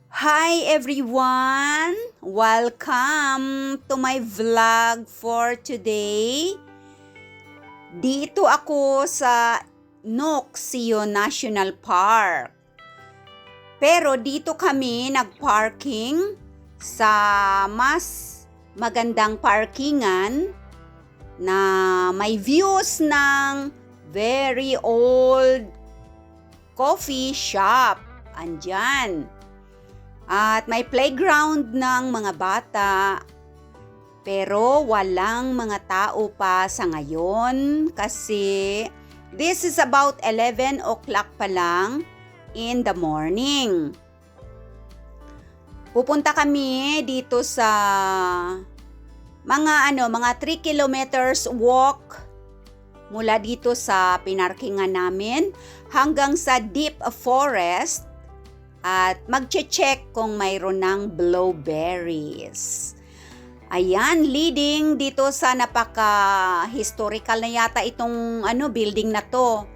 Hi everyone! Welcome to my vlog for today. Dito ako sa Nuuksio National Park. Pero dito kami nagparking sa mas magandang parkingan na may views ng very old coffee shop. Andyan. At may playground ng mga bata, pero walang mga tao pa sa ngayon kasi this is about 11 o'clock pa lang in the morning. Pupunta kami dito sa mga 3 kilometers walk mula dito sa pinarkingan namin hanggang sa deep forest. At magche-check kung mayroon ng blueberries. Ayan, leading dito sa napaka-historical na yata itong building na to.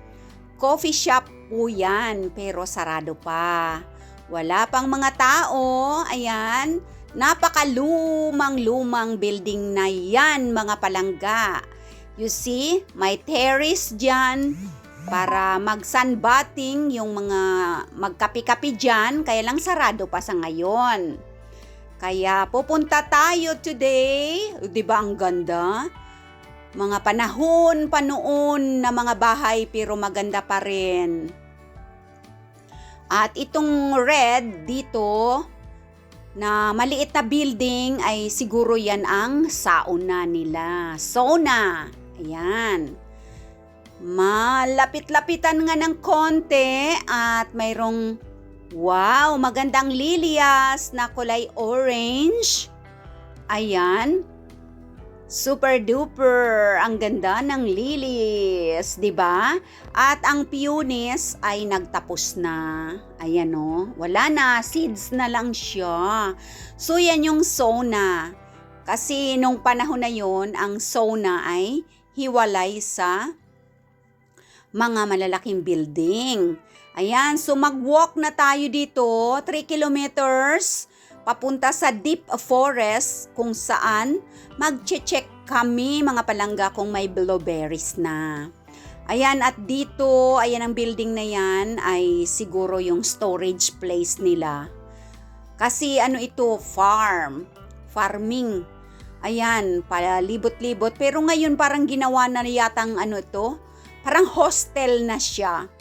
Coffee shop po yan, pero sarado pa. Wala pang mga tao. Ayan, napakalumang-lumang building na yan, mga palangga. You see, may terrace dyan para mag-sunbathing yung mga magkapi-kapi dyan, kaya lang sarado pa sa ngayon. Kaya pupunta tayo today, di ba ang ganda? Mga panahon pa noon na mga bahay pero maganda pa rin. At itong red dito na maliit na building ay siguro yan ang sauna nila. Sauna, ayan. Malapit-lapitan nga ng konti at mayroong magandang lilias na kulay orange. Ayan. Super duper ang ganda ng lilies, 'di ba? At ang peonies ay nagtapos na. Ayan wala na, seeds na lang siya. So yan yung sauna. Kasi nung panahon na yon, ang sauna ay hiwalay sa mga malalaking building. Ayan, so mag-walk na tayo dito, 3 kilometers, papunta sa deep forest kung saan mag-check kami mga palangga kung may blueberries na. Ayan, at dito, ayan ang building na yan ay siguro yung storage place nila. Kasi ito, farming. Ayan, palibot-libot. Pero ngayon parang ginawa na yatang ito, parang hostel na siya.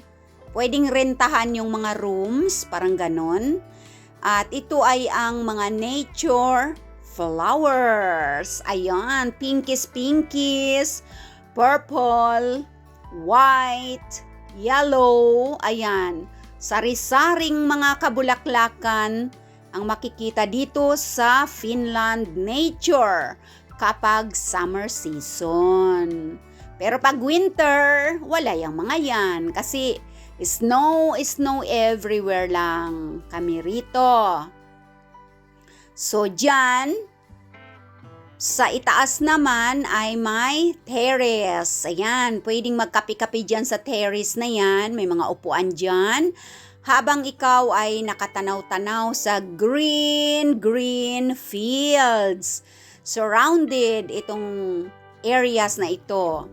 Pwedeng rentahan yung mga rooms, parang ganon. At ito ay ang mga nature flowers. Ayan, pinkies, purple, white, yellow. Ayan, sari-saring mga kabulaklakan ang makikita dito sa Finland nature kapag summer season. Pero pag winter, wala yung mga yan kasi snow everywhere lang kami rito. So dyan, sa itaas naman ay may terrace. Ayan, pwedeng magkapi-kapi dyan sa terrace na yan. May mga upuan dyan. Habang ikaw ay nakatanaw-tanaw sa green fields. Surrounded itong areas na ito.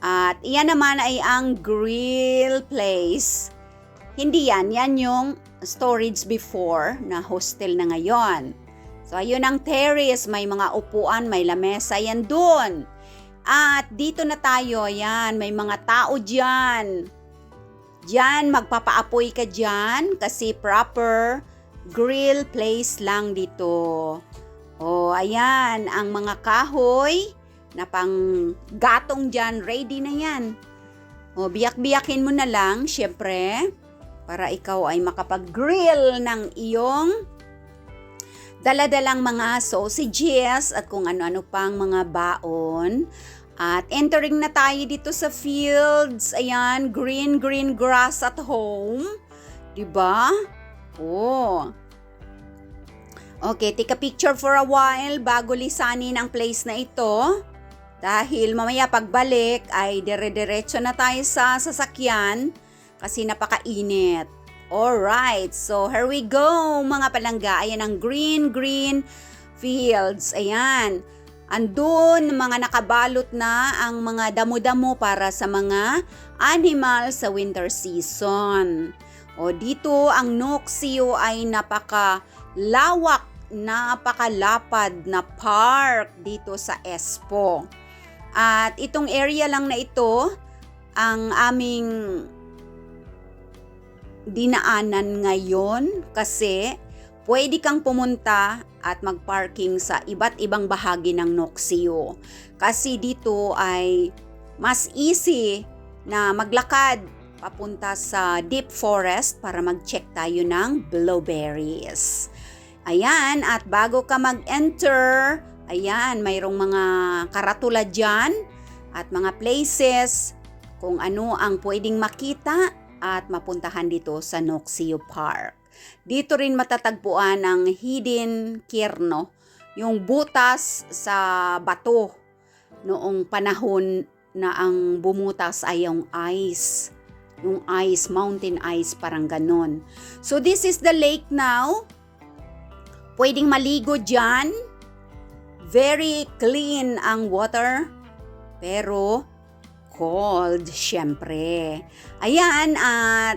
At iyan naman ay ang grill place. Hindi yan yung storage before na hostel na ngayon. So ayun ang terrace, may mga upuan, may lamesa yan doon. At dito na tayo, yan, may mga tao dyan. Diyan, magpapaapoy ka dyan kasi proper grill place lang dito. Oh, ayan, ang mga kahoy na pang gatong dyan, ready na yan. O, biyak-biyakin mo na lang, syempre, para ikaw ay makapag-grill ng iyong daladalang mga sausages at kung ano-ano pang mga baon. At entering na tayo dito sa fields. Ayan, green grass at home. Diba? Oh. Okay, take a picture for a while bago lisanin ang place na ito. Dahil mamaya pagbalik ay dire-diretso na tayo sa sasakyan kasi napakainit. Alright, so here we go mga palangga. Ayan ang green fields. Ayan. Andun, mga nakabalot na ang mga damo-damo para sa mga animal sa winter season. O dito, ang Nuuksio ay napakalawak, napakalapad na park dito sa Espoo. At itong area lang na ito, ang aming dinaanan ngayon kasi pwede kang pumunta at magparking sa iba't ibang bahagi ng Nuuksio. Kasi dito ay mas easy na maglakad papunta sa deep forest para mag-check tayo ng blueberries. Ayan, at bago ka mag-enter, ayan, mayroong mga karatula dyan at mga places kung ano ang pwedeng makita at mapuntahan dito sa Nuuksio Park. Dito rin matatagpuan ang hidden cairn, yung butas sa bato noong panahon na ang bumutas ay yung ice, mountain ice, parang ganon. So this is the lake now. Pwedeng maligo dyan. Very clean ang water, pero cold, syempre. Ayan, at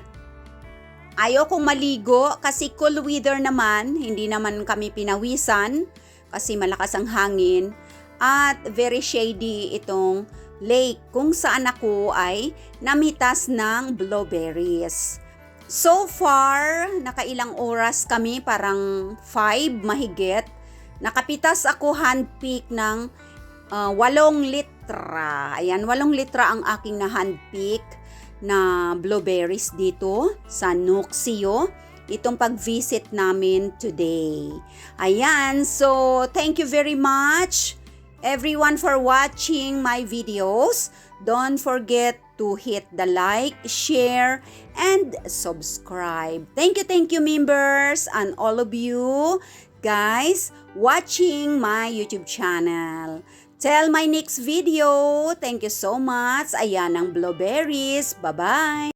ayaw kong maligo kasi cool weather naman, hindi naman kami pinawisan kasi malakas ang hangin at very shady itong lake kung saan ako ay namitas ng blueberries. So far, nakailang oras kami, parang 5 mahigit. Nakapitas ako handpick ng 8 litra. Ayan, 8 litra ang aking na-handpick na blueberries dito sa Nuuksio. Itong pag-visit namin today. Ayan, so thank you very much everyone for watching my videos. Don't forget to hit the like, share, and subscribe. Thank you members and all of you guys watching my YouTube channel. Till my next video. Thank you so much. Ayan ang blueberries. Bye-bye.